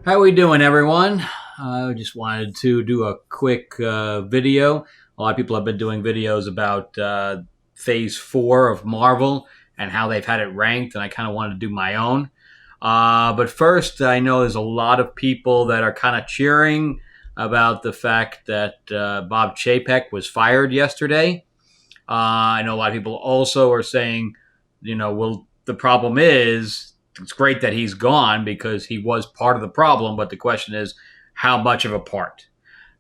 How we doing, everyone? I just wanted to do a quick video. A lot of people have been doing videos about Phase 4 of Marvel and how they've had it ranked, and I kind of wanted to do my own. But first, I know there's a lot of people that are kind of cheering about the fact that Bob Chapek was fired yesterday. I know a lot of people also are saying, well, the problem is it's great that he's gone because he was part of the problem, but the question is how much of a part.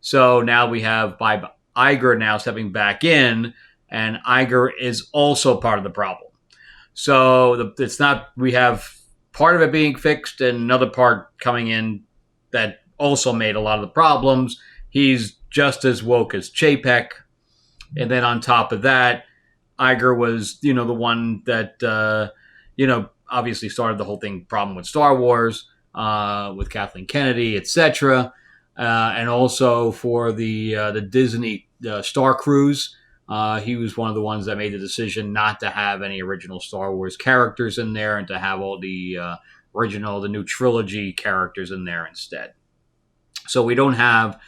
So now we have Bob Iger now stepping back in, and Iger is also part of the problem. So it's not we have part of it being fixed and another part coming in that also made a lot of the problems. He's just as woke as Chapek, and then on top of that, Iger was, the one that, obviously started the whole thing problem with Star Wars, with Kathleen Kennedy, etc., and also for the Disney Star Cruise. He was one of the ones that made the decision not to have any original Star Wars characters in there and to have all the the new trilogy characters in there instead. So we don't have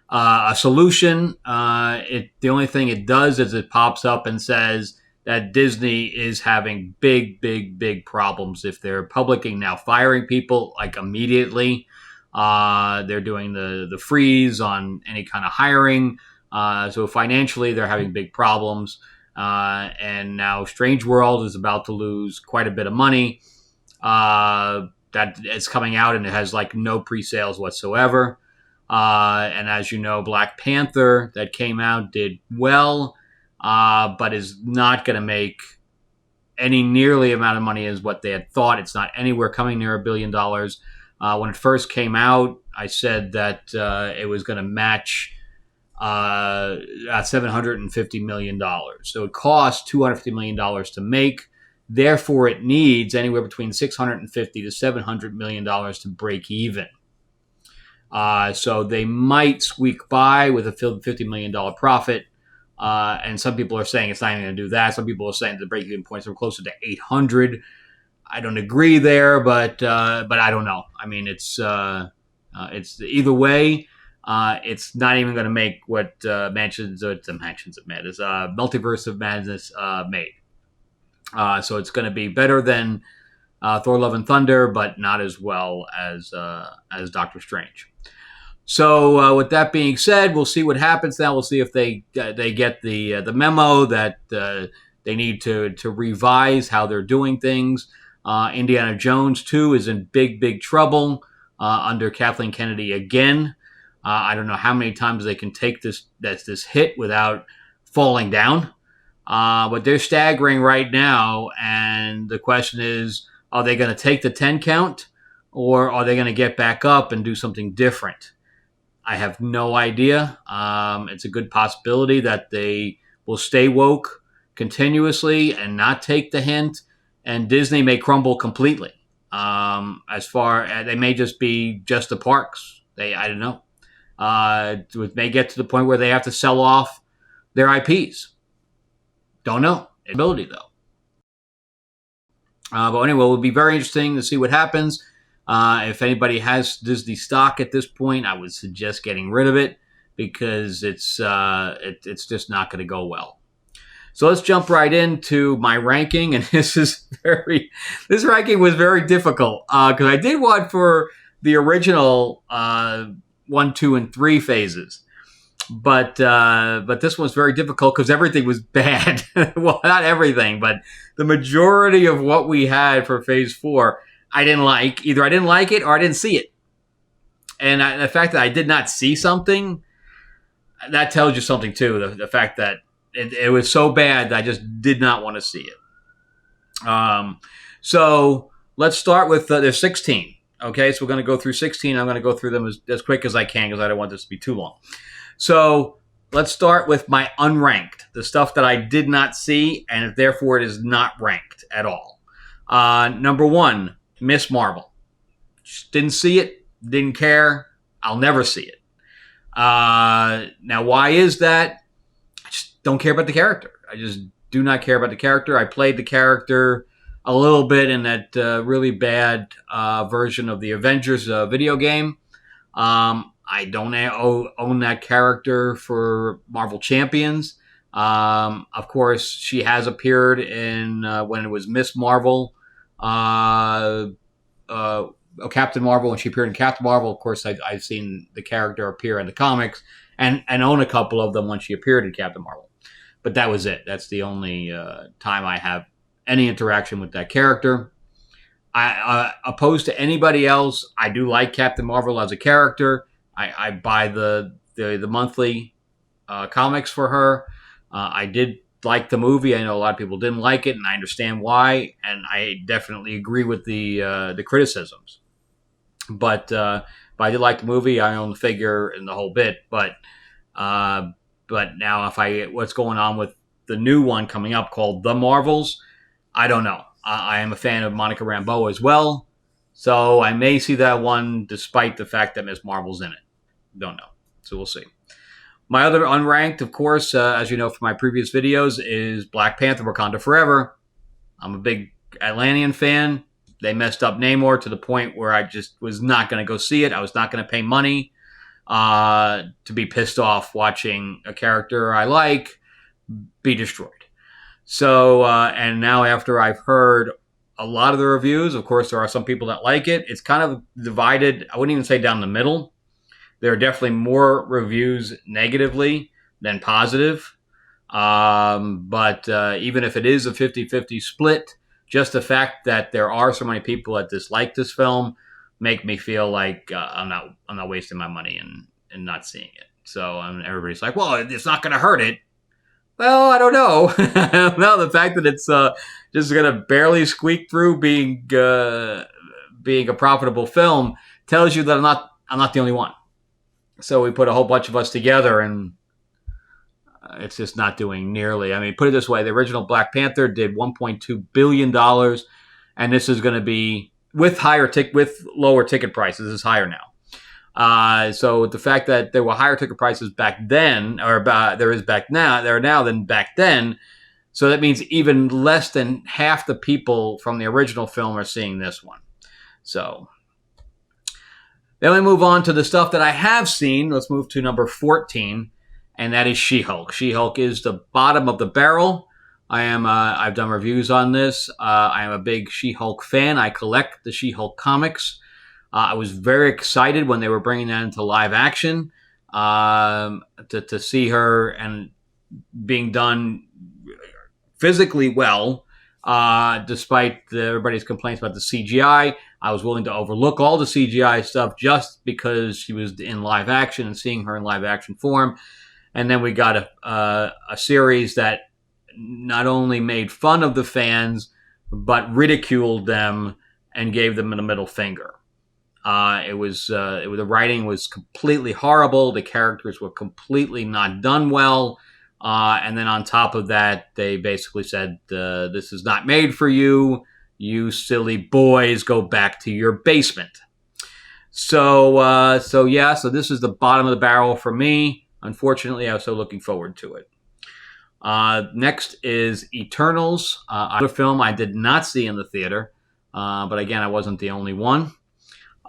a solution. The only thing it does is it pops up and says that Disney is having big, big, big problems. If they're publicly now firing people like immediately, they're doing the freeze on any kind of hiring. So financially, they're having big problems. And now Strange World is about to lose quite a bit of money. That is coming out and it has like no pre-sales whatsoever. And as you know, Black Panther that came out did well, but is not going to make any nearly amount of money as what they had thought. It's not anywhere coming near $1 billion. When it first came out, I said that it was going to match at $750 million. So it costs $250 million to make. Therefore, it needs anywhere between $650 to $700 million to break even. So they might squeak by with a $50 million profit. And some people are saying it's not even going to do that. Some people are saying the break-even points are closer to 800. I don't agree there, but I don't know. I mean, it's either way. It's not even going to make what Multiverse of Madness made. So it's going to be better than Thor: Love and Thunder, but not as well as Doctor Strange. So with that being said, we'll see what happens now. We'll see if they get the memo that they need to revise how they're doing things. Indiana Jones 2 is in big trouble under Kathleen Kennedy again. I don't know how many times they can take this hit without falling down. But they're staggering right now, and the question is, are they going to take the 10 count, or are they going to get back up and do something different? I have no idea. It's a good possibility that they will stay woke continuously and not take the hint, and Disney may crumble completely. As far as they may just be just the parks. I don't know. It may get to the point where they have to sell off their IPs. Don't know. Ability though. But anyway, it will be very interesting to see what happens. If anybody has Disney stock at this point, I would suggest getting rid of it because it's just not going to go well. So let's jump right into my ranking, and this ranking was very difficult because I did one for the original 1, 2, and 3 phases. But this one's very difficult because everything was bad. Well, not everything, but the majority of what we had for Phase 4, I didn't like. Either I didn't like it or I didn't see it. And the fact that I did not see something, that tells you something too. The fact that it was so bad that I just did not want to see it. So let's start with there's 16. Okay, so we're going to go through 16. I'm going to go through them as quick as I can because I don't want this to be too long. So let's start with my unranked, the stuff that I did not see, and therefore it is not ranked at all. Number 1, Miss Marvel. Just didn't see it, didn't care. I'll never see it. Now, why is that? I just don't care about the character. I just do not care about the character. I played the character a little bit in that really bad version of the Avengers video game. I don't own that character for Marvel Champions. Of course, she has appeared in when it was Miss Marvel, Captain Marvel. When she appeared in Captain Marvel, of course, I've seen the character appear in the comics and own a couple of them when she appeared in Captain Marvel. But that was it. That's the only time I have any interaction with that character. Opposed to anybody else, I do like Captain Marvel as a character. I buy the monthly comics for her. I did like the movie. I know a lot of people didn't like it, and I understand why. And I definitely agree with the criticisms. But I did like the movie. I own the figure and the whole bit. But now, what's going on with the new one coming up called The Marvels, I don't know. I am a fan of Monica Rambeau as well, so I may see that one despite the fact that Ms. Marvel's in it. Don't know. So we'll see. My other unranked, of course, as you know from my previous videos, is Black Panther Wakanda Forever. I'm a big Atlantean fan. They messed up Namor to the point where I just was not going to go see it. I was not going to pay money to be pissed off watching a character I like be destroyed. So, and now after I've heard a lot of the reviews, of course, there are some people that like it. It's kind of divided. I wouldn't even say down the middle. There are definitely more reviews negatively than positive. But even if it is a 50-50 split, just the fact that there are so many people that dislike this film make me feel like I'm not wasting my money and not seeing it. So everybody's like, well, it's not going to hurt it. Well, I don't know. Well, the fact that it's just going to barely squeak through being a profitable film tells you that I'm not the only one. So we put a whole bunch of us together, and it's just not doing nearly. I mean, put it this way: the original Black Panther did $1.2 billion, and this is going to be with lower ticket prices. It's higher now. So the fact that there were higher ticket prices back then, or there are now than back then, so that means even less than half the people from the original film are seeing this one. So then we move on to the stuff that I have seen. Let's move to number 14, and that is She-Hulk. She-Hulk is the bottom of the barrel. I've done reviews on this. I am a big She-Hulk fan. I collect the She-Hulk comics. I was very excited when they were bringing that into live action to see her and being done physically well, despite everybody's complaints about the CGI. I was willing to overlook all the CGI stuff just because she was in live action and seeing her in live action form. And then we got a series that not only made fun of the fans, but ridiculed them and gave them the middle finger. The writing was completely horrible. The characters were completely not done well. And then on top of that, they basically said, this is not made for you. You silly boys, go back to your basement. So this is the bottom of the barrel for me. Unfortunately, I was so looking forward to it. Next is Eternals, another film I did not see in the theater. But again, I wasn't the only one.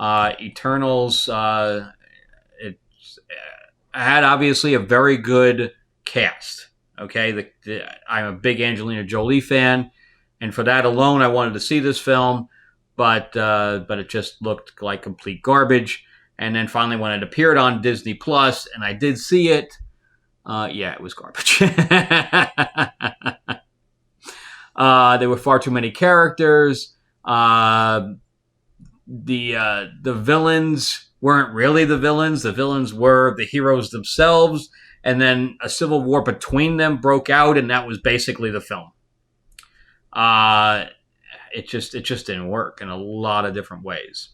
Eternals, it had obviously a very good cast. Okay, I'm a big Angelina Jolie fan, and for that alone, I wanted to see this film, but it just looked like complete garbage. And then finally, when it appeared on Disney Plus, and I did see it, it was garbage. There were far too many characters. The villains weren't really the villains. The villains were the heroes themselves. And then a civil war between them broke out, and that was basically the film. It just didn't work in a lot of different ways.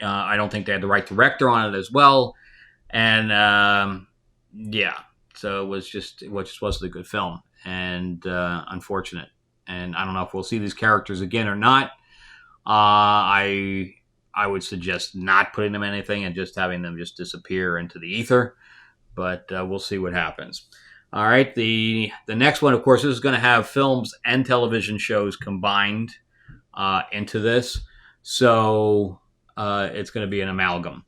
I don't think they had the right director on it as well. And so it just wasn't a good film, and unfortunate. And I don't know if we'll see these characters again or not. I would suggest not putting them in anything and just having them just disappear into the ether. But we'll see what happens. All right. The next one, of course, this is going to have films and television shows combined into this. So it's going to be an amalgam.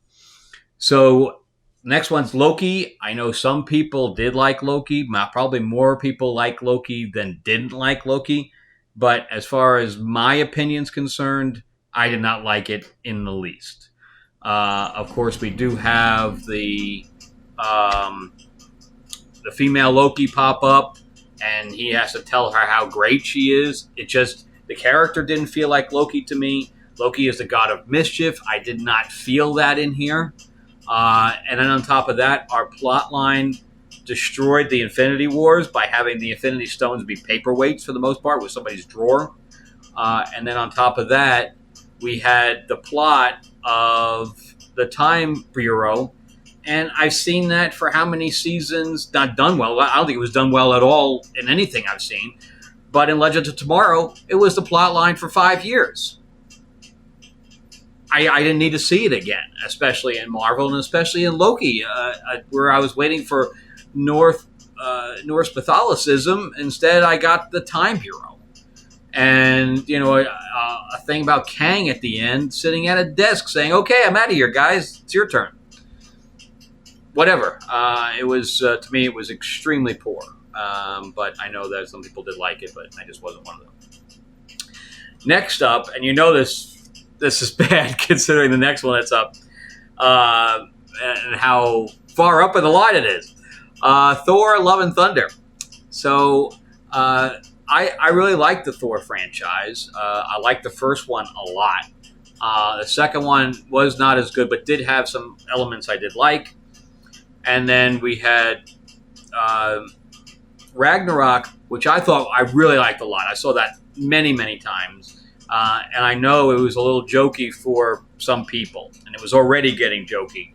So next one's Loki. I know some people did like Loki. Probably more people like Loki than didn't like Loki. But as far as my opinion's concerned, I did not like it in the least. Of course, we do have the female Loki pop up, and he has to tell her how great she is. It just, the character didn't feel like Loki to me. Loki is the god of mischief. I did not feel that in here. And then on top of that, our plot line destroyed the Infinity Wars by having the Infinity Stones be paperweights for the most part with somebody's drawer. And then on top of that, we had the plot of the Time Bureau. And I've seen that for how many seasons? Not done well. I don't think it was done well at all in anything I've seen. But in Legends of Tomorrow, it was the plot line for 5 years. I didn't need to see it again, especially in Marvel and especially in Loki, where I was waiting for Norse Catholicism. Instead, I got the Time Bureau. And, you know, a thing about Kang at the end, sitting at a desk saying, okay, I'm out of here, guys. It's your turn. Whatever. It was, to me, it was extremely poor. But I know that some people did like it, but I just wasn't one of them. Next up, and you know this is bad considering the next one that's up, and how far up in the line it is. Thor: Love and Thunder. So I really like the Thor franchise. I like the first one a lot. The second one was not as good, but did have some elements I did like. And then we had Ragnarok, which I thought I really liked a lot. I saw that many, many times. And I know it was a little jokey for some people, and it was already getting jokey,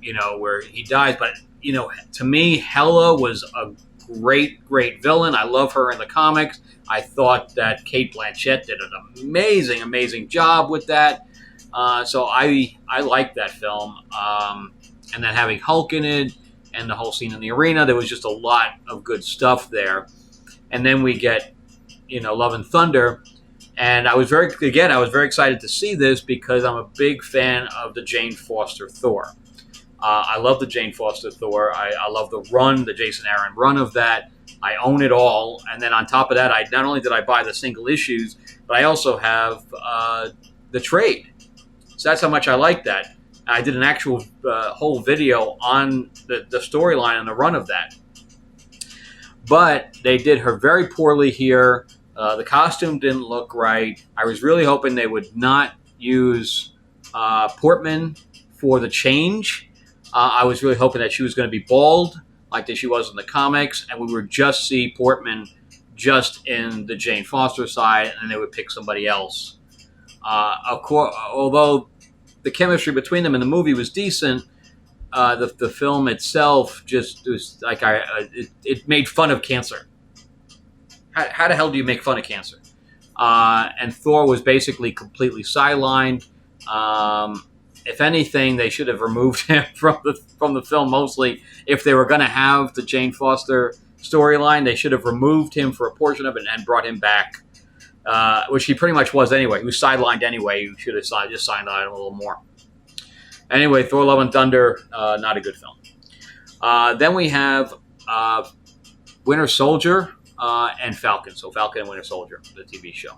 you know, where he dies. But, you know, to me, Hela was a great, great villain. I love her in the comics. I thought that Cate Blanchett did an amazing, amazing job with that. So I liked that film. And then having Hulk in it and the whole scene in the arena, there was just a lot of good stuff there. And then we get, you know, Love and Thunder. And I was very excited to see this because I'm a big fan of the Jane Foster Thor. I love the Jane Foster Thor. I love the run, the Jason Aaron run of that. I own it all. And then on top of that, not only did I buy the single issues, but I also have the trade. So that's how much I like that. I did an actual whole video on the storyline and the run of that. But they did her very poorly here. The costume didn't look right. I was really hoping they would not use Portman for the change. I was really hoping that she was going to be bald, like that she was in the comics, and we would just see Portman just in the Jane Foster side, and then they would pick somebody else. Of course, although the chemistry between them in the movie was decent, the film itself just was like it made fun of cancer. How the hell do you make fun of cancer? And Thor was basically completely sidelined. If anything, they should have removed him from the film. Mostly, if they were going to have the Jane Foster storyline, they should have removed him for a portion of it and brought him back, which he pretty much was anyway. He was sidelined anyway. You should have just sidelined him a little more. Anyway, Thor: Love and Thunder, not a good film. Then we have Winter Soldier. And Falcon. So Falcon and Winter Soldier, the TV show.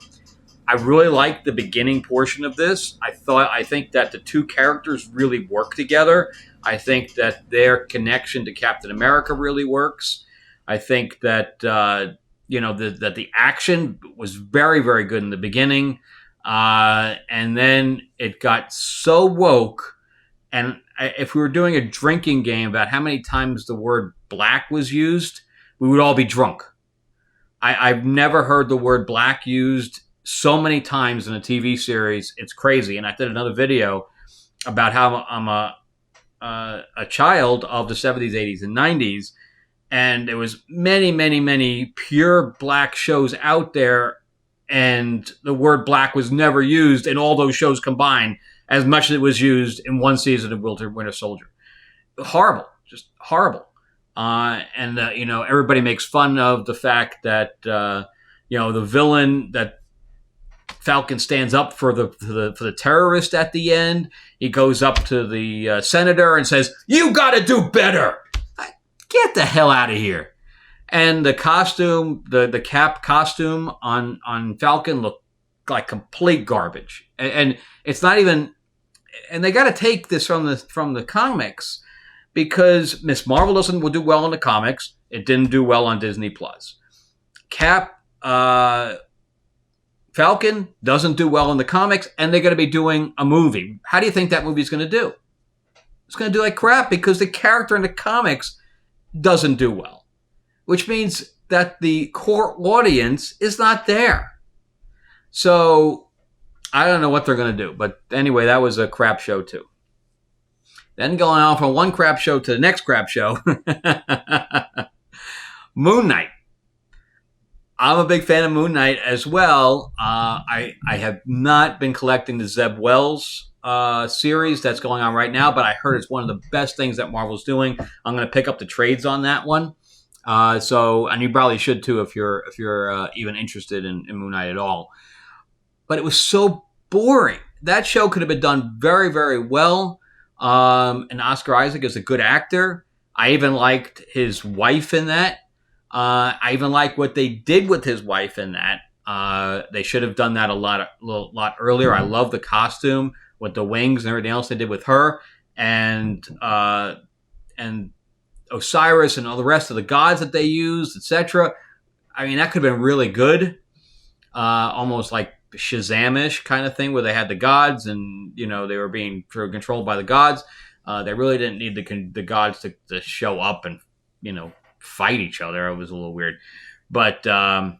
I really liked the beginning portion of this. I think that the two characters really work together. I think that their connection to Captain America really works. I think that you know that the action was very, very good in the beginning, and then it got so woke. And if we were doing a drinking game about how many times the word black was used, we would all be drunk. I've never heard the word black used so many times in a TV series. It's crazy. And I did another video about how I'm a child of the 70s, 80s, and 90s. And there was many, many, many pure black shows out there. And the word black was never used in all those shows combined as much as it was used in one season of Winter Soldier. Horrible. Just horrible. everybody makes fun of the fact that the villain that Falcon stands up for the terrorist at the end. He goes up to the senator and says, "You got to do better. Get the hell out of here." And the costume, the Cap costume on Falcon looked like complete garbage. And it's not even. And they got to take this from the comics, because Miss Marvel will do well in the comics. It didn't do well on Disney Plus. Falcon doesn't do well in the comics, and they're going to be doing a movie. How do you think that movie's going to do? It's going to do like crap, because the character in the comics doesn't do well, which means that the core audience is not there. So I don't know what they're going to do. But anyway, that was a crap show too. Then going on from one crap show to the next crap show, Moon Knight. I'm a big fan of Moon Knight as well. I have not been collecting the Zeb Wells series that's going on right now, but I heard it's one of the best things that Marvel's doing. I'm going to pick up the trades on that one. And you probably should too if you're even interested in Moon Knight at all. But it was so boring. That show could have been done very, very well. And Oscar Isaac is a good actor. I even liked his wife in that. I even like what they did with his wife in that. They should have done that a lot earlier. I love the costume with the wings and everything else they did with her, and Osiris and all the rest of the gods that they used, etc. I mean, that could have been really good, almost like Shazam-ish kind of thing, where they had the gods and they were being controlled by the gods. They really didn't need the gods to show up and fight each other. It was a little weird, but the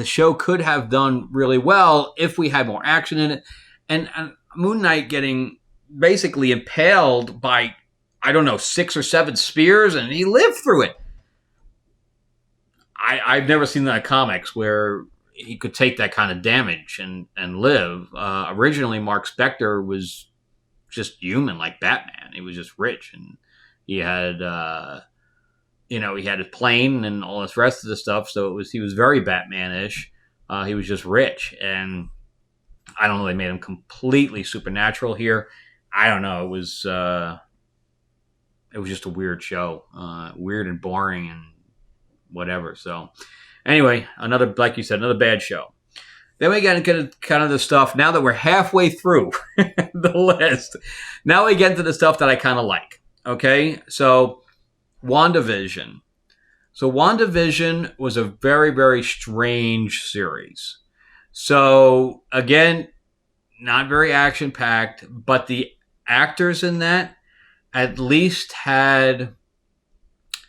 show could have done really well if we had more action in it. And Moon Knight getting basically impaled by, I don't know, 6 or 7 spears, and he lived through it. I've never seen that in comics where he could take that kind of damage and live. Originally, Mark Spector was just human like Batman. He was just rich, and he had he had his plane and all this rest of the stuff. So he was very Batman-ish. He was just rich, and I don't know. They made him completely supernatural here. I don't know. It was just a weird show, weird and boring and whatever. So anyway, like you said, another bad show. Then we get into kind of the stuff. Now that we're halfway through the list, now we get into the stuff that I kind of like. Okay, so WandaVision. So WandaVision was a very, very strange series. So again, not very action-packed, but the actors in that at least had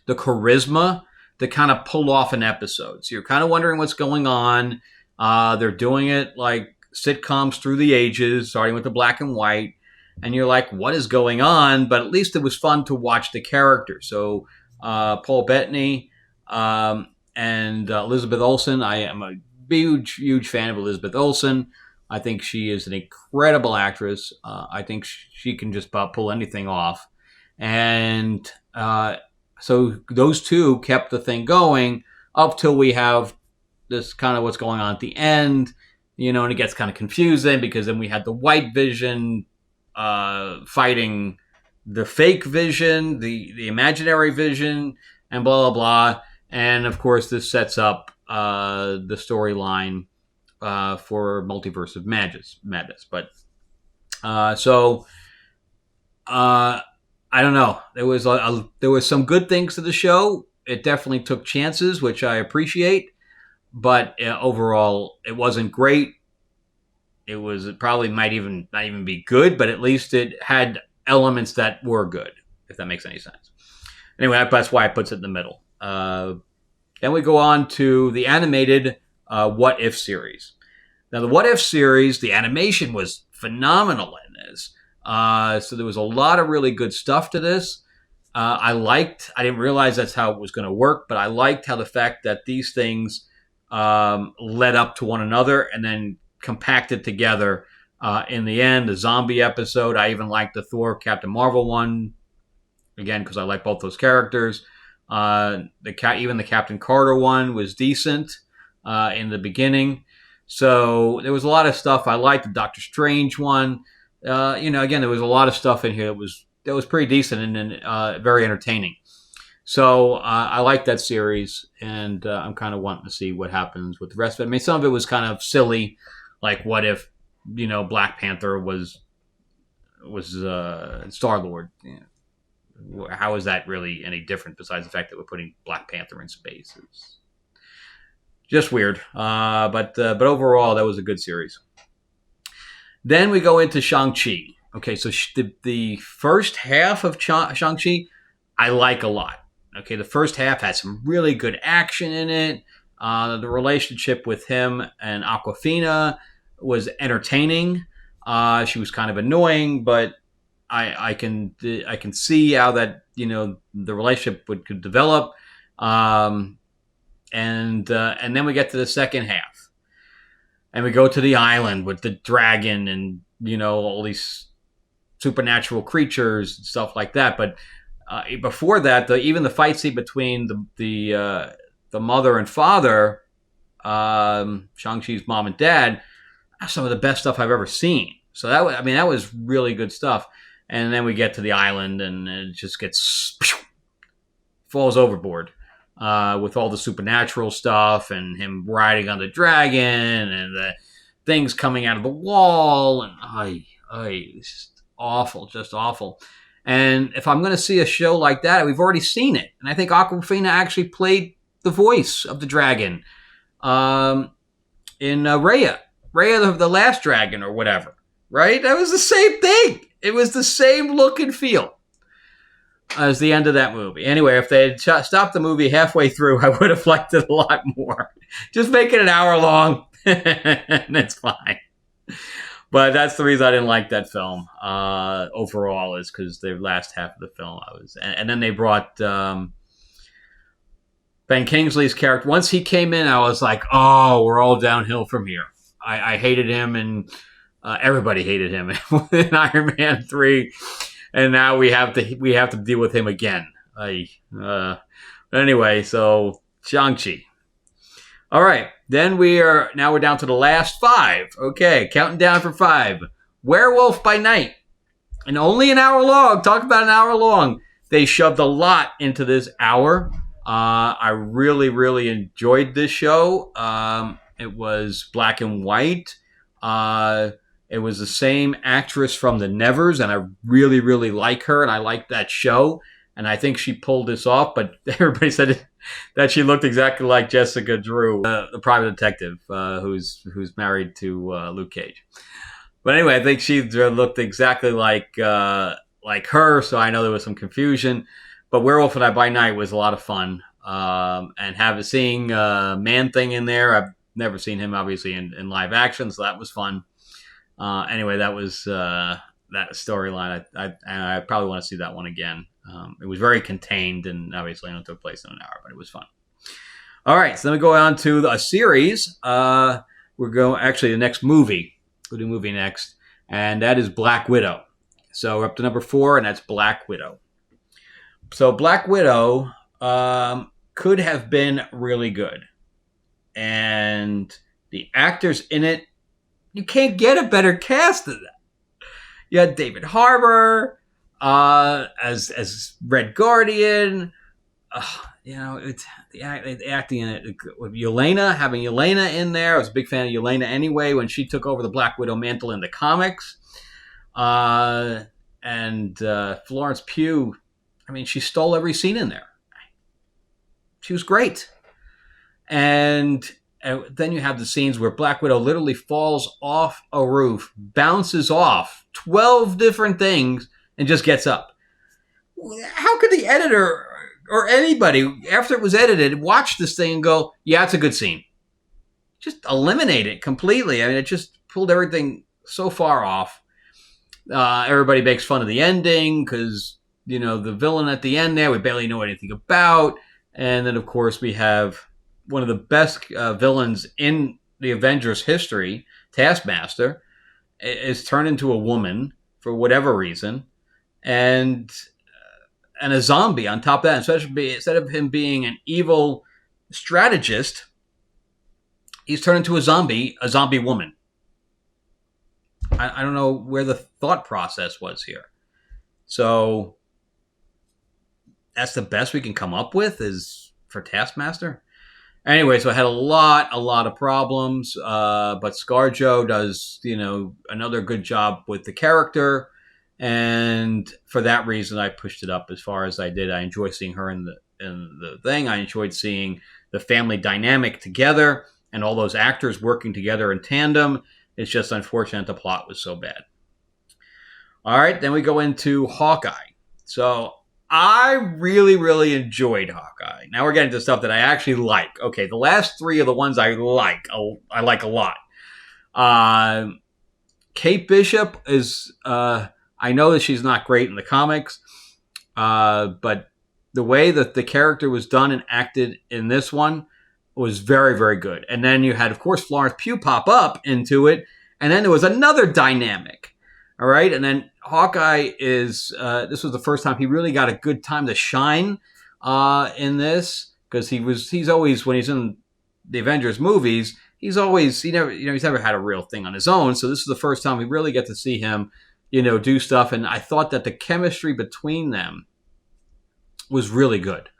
the charisma to kind of pull off an episode. So you're kind of wondering what's going on. They're doing it like sitcoms through the ages, starting with the black and white. And you're like, what is going on? But at least it was fun to watch the characters. So Paul Bettany and Elizabeth Olsen. I am a huge, huge fan of Elizabeth Olsen. I think she is an incredible actress. I think she can just about pull anything off. And so those two kept the thing going up till we have this kind of what's going on at the end, and it gets kind of confusing because then we had the White Vision fighting the fake Vision, the imaginary Vision, and blah, blah, blah. And, of course, this sets up the storyline for Multiverse of Madness. But I don't know. There was some good things to the show. It definitely took chances, which I appreciate. But overall, it wasn't great. It probably might even not even be good, but at least it had elements that were good, if that makes any sense. Anyway, that's why it puts it in the middle. Then we go on to the animated What If series. Now, the What If series, the animation was phenomenal in this. So there was a lot of really good stuff to this. I didn't realize that's how it was going to work, but I liked how the fact that these things led up to one another and then compacted together in the end. The zombie episode, I even liked the Thor Captain Marvel one. again, because I like both those characters. Even the Captain Carter one was decent in the beginning. So there was a lot of stuff I liked. The Doctor Strange one, again, there was a lot of stuff in here that was pretty decent and very entertaining. So I like that series, and I'm kind of wanting to see what happens with the rest of it. I mean, some of it was kind of silly, like what if Black Panther was Star-Lord? How is that really any different besides the fact that we're putting Black Panther in space? It's just weird. But overall, that was a good series. Then we go into Shang-Chi. Okay, so the first half of Shang-Chi, I like a lot. Okay, the first half had some really good action in it. The relationship with him and Awkwafina was entertaining. She was kind of annoying, but I can see how that the relationship could develop. And then we get to the second half, and we go to the island with the dragon and all these supernatural creatures and stuff like that. But before that, even the fight scene between the mother and father, Shang-Chi's mom and dad, that's some of the best stuff I've ever seen. So that was really good stuff. And then we get to the island, and it just falls overboard with all the supernatural stuff and him riding on the dragon and the things coming out of the wall. And it's just awful. And if I'm going to see a show like that, we've already seen it. And I think Awkwafina actually played the voice of the dragon in Raya, the Last Dragon or whatever. Right? That was the same thing. It was the same look and feel as the end of that movie. Anyway, if they had stopped the movie halfway through, I would have liked it a lot more. Just make it an hour long, and it's fine. But that's the reason I didn't like that film overall, is because the last half of the film and then they brought Ben Kingsley's character. Once he came in, I was like, oh, we're all downhill from here. I hated him, and everybody hated him in Iron Man 3, and now we have to deal with him again. Anyway, so Shang-Chi. All right, then we're down to the last 5. Okay, counting down for 5. Werewolf by Night, and only an hour long. Talk about an hour long. They shoved a lot into this hour. I really, really enjoyed this show. It was black and white. It was the same actress from The Nevers, and I really, really like her, and I like that show, and I think she pulled this off, but everybody said that she looked exactly like Jessica Drew, the private detective who's married to Luke Cage. But anyway, I think she looked exactly like her, so I know there was some confusion. But Werewolf by Night was a lot of fun, and seeing Man-Thing in there, I've never seen him, obviously, in live action, so that was fun. Anyway, that was that storyline. I probably want to see that one again. It was very contained, and obviously it took place in an hour, but it was fun. All right, so then we go on to a series. We're going the next movie. We'll do a movie next, and that is Black Widow. So we're up to number 4, and that's Black Widow. So Black Widow could have been really good, and the actors in it, you can't get a better cast than that. You had David Harbour as Red Guardian. The acting in it with having Yelena in there. I was a big fan of Yelena anyway when she took over the Black Widow mantle in the comics. And Florence Pugh, I mean, she stole every scene in there. She was great. And then you have the scenes where Black Widow literally falls off a roof, bounces off 12 different things, and just gets up. How could the editor or anybody, after it was edited, watch this thing and go, yeah, it's a good scene? Just eliminate it completely. I mean, it just pulled everything so far off. Everybody makes fun of the ending because, the villain at the end there, we barely know anything about. And then, of course, we have one of the best villains in the Avengers history, Taskmaster, is turned into a woman for whatever reason. And and a zombie on top of that. Especially instead of him being an evil strategist, he's turned into a zombie woman. I don't know where the thought process was here. So that's the best we can come up with is for Taskmaster. Anyway, so I had a lot of problems, but ScarJo does, another good job with the character, and for that reason, I pushed it up as far as I did. I enjoy seeing her in the thing. I enjoyed seeing the family dynamic together and all those actors working together in tandem. It's just unfortunate the plot was so bad. All right, then we go into Hawkeye. So I really enjoyed Hawkeye. Now we're getting to stuff that I actually like. Okay, the last three are the ones I like. I like a lot. Kate Bishop is, I know that she's not great in the comics, but the way that the character was done and acted in this one was very good. And then you had, of course, Florence Pugh pop up into it, and then there was another dynamic. All right, and then Hawkeye is, this was the first time he really got a good time to shine in this, because he's always, when he's in the Avengers movies, he's never had a real thing on his own. So this is the first time we really get to see him, do stuff. And I thought that the chemistry between them was really good.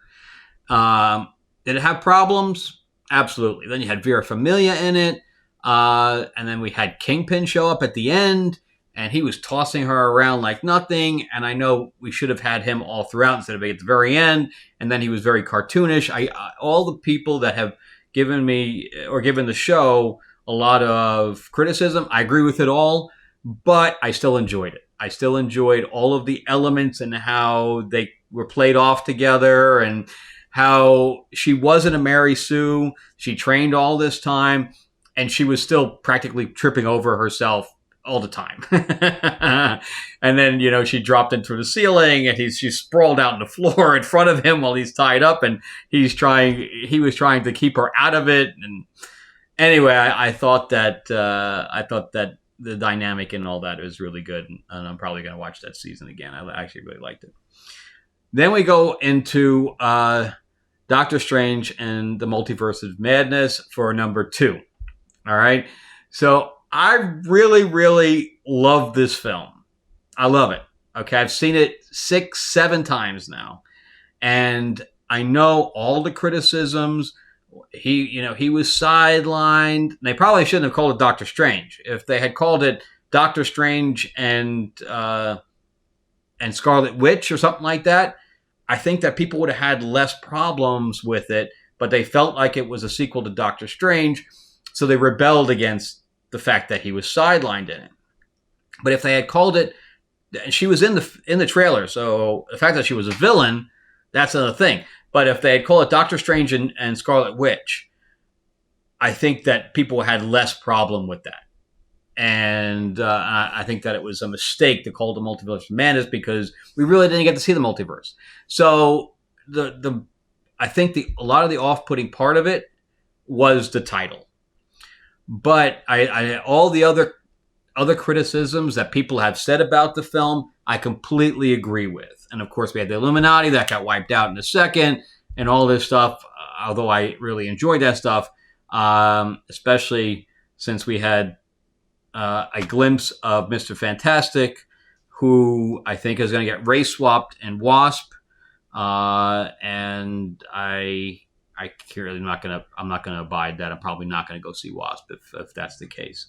Did it have problems? Absolutely. Then you had Vera Farmiga in it, and then we had Kingpin show up at the end. And he was tossing her around like nothing. And I know we should have had him all throughout instead of at the very end. And then he was very cartoonish. All the people that have given me or given the show a lot of criticism, I agree with it all. But I still enjoyed it. I still enjoyed all of the elements and how they were played off together and how she wasn't a Mary Sue. She trained all this time. And she was still practically tripping over herself all the time. And then, she dropped into the ceiling and she's sprawled out on the floor in front of him while he's tied up, and he was trying to keep her out of it. And anyway, I thought that the dynamic and all that is really good. And I'm probably going to watch that season again. I actually really liked it. Then we go into Doctor Strange and the Multiverse of Madness for number 2. All right. So I really love this film. I love it. Okay, I've seen it 6-7 times now. And I know all the criticisms. He was sidelined. They probably shouldn't have called it Doctor Strange. If they had called it Doctor Strange and Scarlet Witch or something like that, I think that people would have had less problems with it, but they felt like it was a sequel to Doctor Strange, so they rebelled against the fact that he was sidelined in it. But if they had called it, she was in the trailer, so the fact that she was a villain, that's another thing. But if they had called it Doctor Strange and Scarlet Witch, I think that people had less problem with that. And I think that it was a mistake to call it the Multiverse of Madness because we really didn't get to see the multiverse. So I think a lot of the off-putting part of it was the title. But I all the other criticisms that people have said about the film, I completely agree with. And of course, we had the Illuminati that got wiped out in a second, and all this stuff. Although I really enjoyed that stuff, especially since we had a glimpse of Mr. Fantastic, who I think is going to get race swapped in Wasp, and I'm not gonna abide that. I'm probably not gonna go see Wasp if that's the case.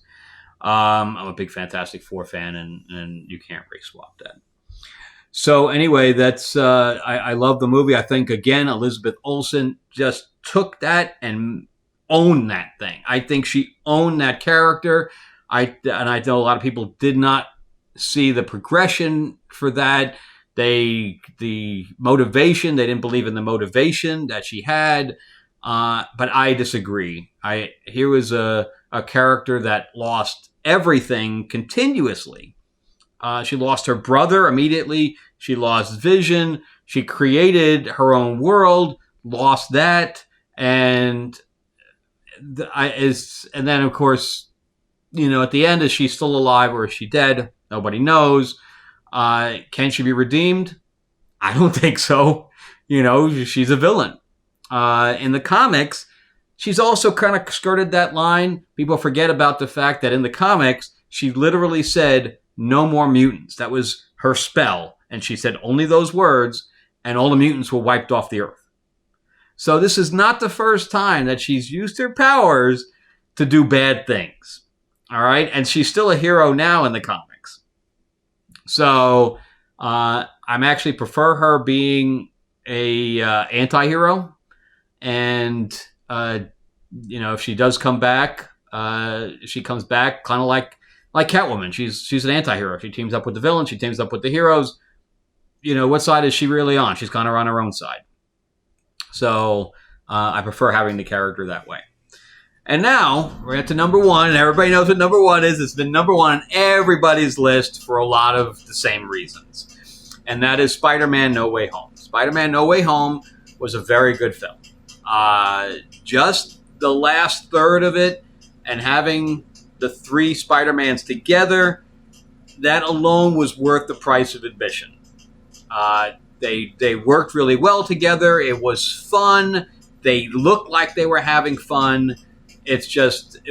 I'm a big Fantastic Four fan, and you can't race swap that. So anyway, that's I love the movie. I think again Elizabeth Olsen just took that and owned that thing. I think she owned that character. I know a lot of people did not see the progression for that. The motivation, they didn't believe in the motivation that she had. But I disagree. Here was a character that lost everything continuously. She lost her brother immediately. She lost Vision. She created her own world, lost that, and then of course, at the end, is she still alive or is she dead? Nobody knows. Can she be redeemed? I don't think so. She's a villain. In the comics, she's also kind of skirted that line. People forget about the fact that in the comics, she literally said, "No more mutants." That was her spell. And she said only those words, and all the mutants were wiped off the earth. So this is not the first time that she's used her powers to do bad things. All right? And she's still a hero now in the comics. So I'm actually prefer her being a anti-hero. And, if she does come back, she comes back kind of like Catwoman. She's an anti-hero. She teams up with the villains. She teams up with the heroes. What side is she really on? She's kind of on her own side. So I prefer having the character that way. And now we're at to number one. And everybody knows what number one is. It's been number one on everybody's list for a lot of the same reasons. And that is Spider-Man No Way Home. Spider-Man No Way Home was a very good film. Just the last third of it and having the three Spider-Mans together, that alone was worth the price of admission. They worked really well together. It was fun. They looked like they were having fun. It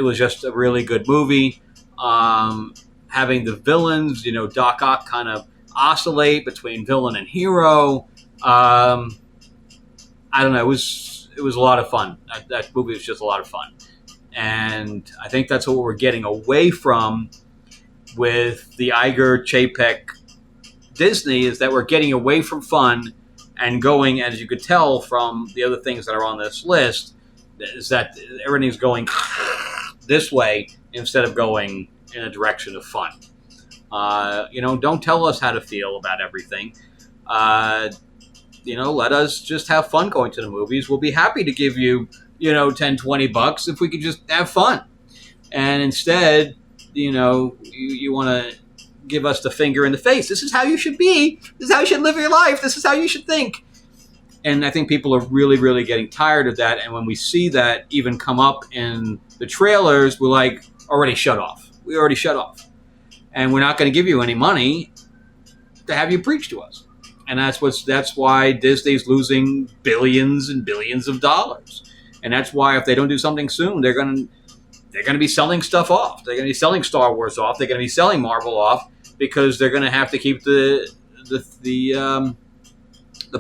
was just a really good movie. Having the villains, Doc Ock kind of oscillate between villain and hero. I don't know. It was a lot of fun. That movie was just a lot of fun. And I think that's what we're getting away from with the Iger, Chapek, Disney, is that we're getting away from fun and going, as you could tell from the other things that are on this list, is that everything's going this way instead of going in a direction of fun. Don't tell us how to feel about everything. Let us just have fun going to the movies. We'll be happy to give you, $10, $20 if we could just have fun. And instead, you want to give us the finger in the face. This is how you should be. This is how you should live your life. This is how you should think. And I think people are really, really getting tired of that. And when we see that even come up in the trailers, we're like, already shut off. We already shut off. And we're not going to give you any money to have you preach to us. And that's why Disney's losing billions and billions of dollars. And that's why if they don't do something soon, they're going to be selling stuff off. They're going to be selling Star Wars off. They're going to be selling Marvel off because they're going to have to keep the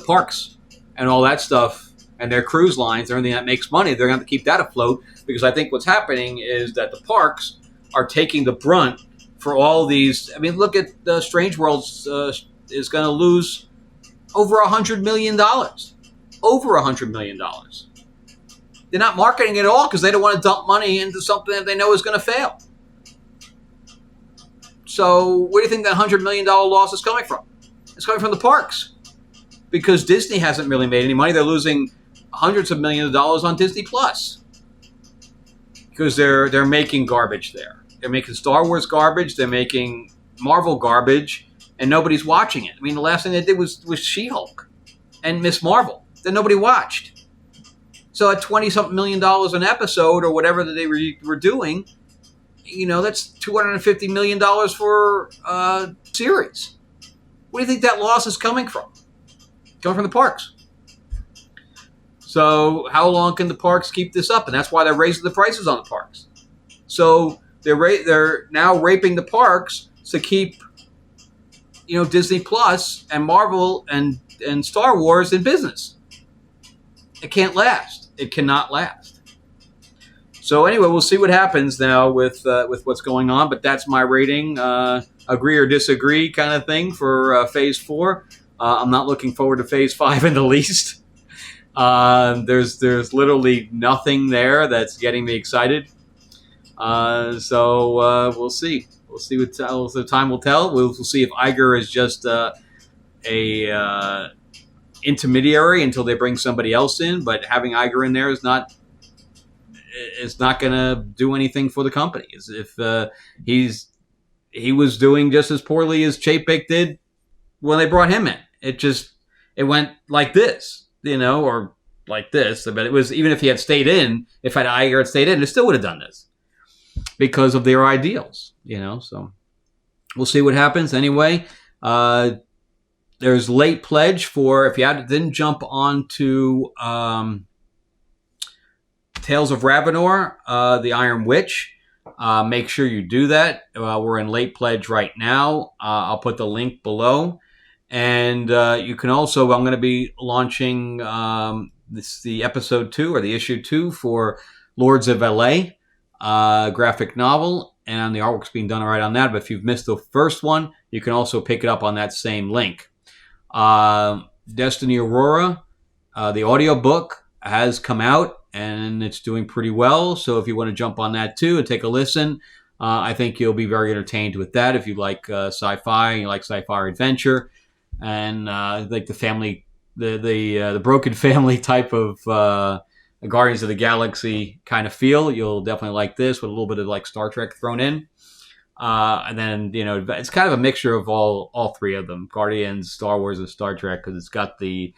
parks and all that stuff and their cruise lines, everything that makes money. They're going to have to keep that afloat because I think what's happening is that the parks are taking the brunt for all these. I mean, look at Strange Worlds is going to lose over $100 million. Over $100 million. They're not marketing it at all because they don't want to dump money into something that they know is going to fail. So where do you think that $100 million loss is coming from? It's coming from the parks. Because Disney hasn't really made any money. They're losing hundreds of millions of dollars on Disney Plus. Because they're making garbage there. They're making Star Wars garbage. They're making Marvel garbage. And nobody's watching it. I mean, the last thing they did was She-Hulk and Miss Marvel that nobody watched. So at $20-something million an episode or whatever that they were doing, that's $250 million for a series. Where do you think that loss is coming from? Coming from the parks. So how long can the parks keep this up? And that's why they're raising the prices on the parks. So they're now raping the parks to keep Disney Plus and Marvel and Star Wars in business. It can't last. It cannot last. So anyway, we'll see what happens now with what's going on. But that's my rating, agree or disagree kind of thing for Phase 4. I'm not looking forward to Phase 5 in the least. There's literally nothing there that's getting me excited. So we'll see. We'll see what the time will tell. We'll see if Iger is just a intermediary until they bring somebody else in. But having Iger in there is not going to do anything for the company. As if he was doing just as poorly as Chapek did when they brought him in. It went like this, or like this. But it was, even if he had stayed in, if Iger had stayed in, it still would have done this because of their ideals, So we'll see what happens. Anyway, There's late pledge for if you didn't jump onto Tales of Ravenor, the Iron Witch. Make sure you do that. We're in late pledge right now. I'll put the link below. And you can also, I'm going to be launching the episode 2 or the issue 2 for Lords of LA graphic novel. And the artwork's being done right on that. But if you've missed the first one, you can also pick it up on that same link. Destiny Aurora, the audiobook has come out and it's doing pretty well. So if you want to jump on that too and take a listen, I think you'll be very entertained with that. If you like sci-fi and you like sci-fi adventure and like the family, the broken family type of Guardians of the Galaxy kind of feel, you'll definitely like this with a little bit of like Star Trek thrown in. And then, you know, it's kind of a mixture of all three of them, Guardians, Star Wars, and Star Trek, because it's got the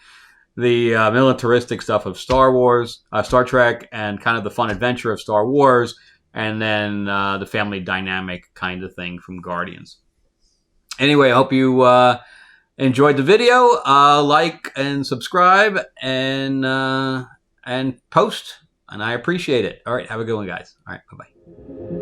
militaristic stuff of Star Wars, Star Trek, and kind of the fun adventure of Star Wars, and then the family dynamic kind of thing from Guardians. Anyway, I hope you enjoyed the video. Like and subscribe and post, and I appreciate it. All right, have a good one, guys. All right, bye-bye.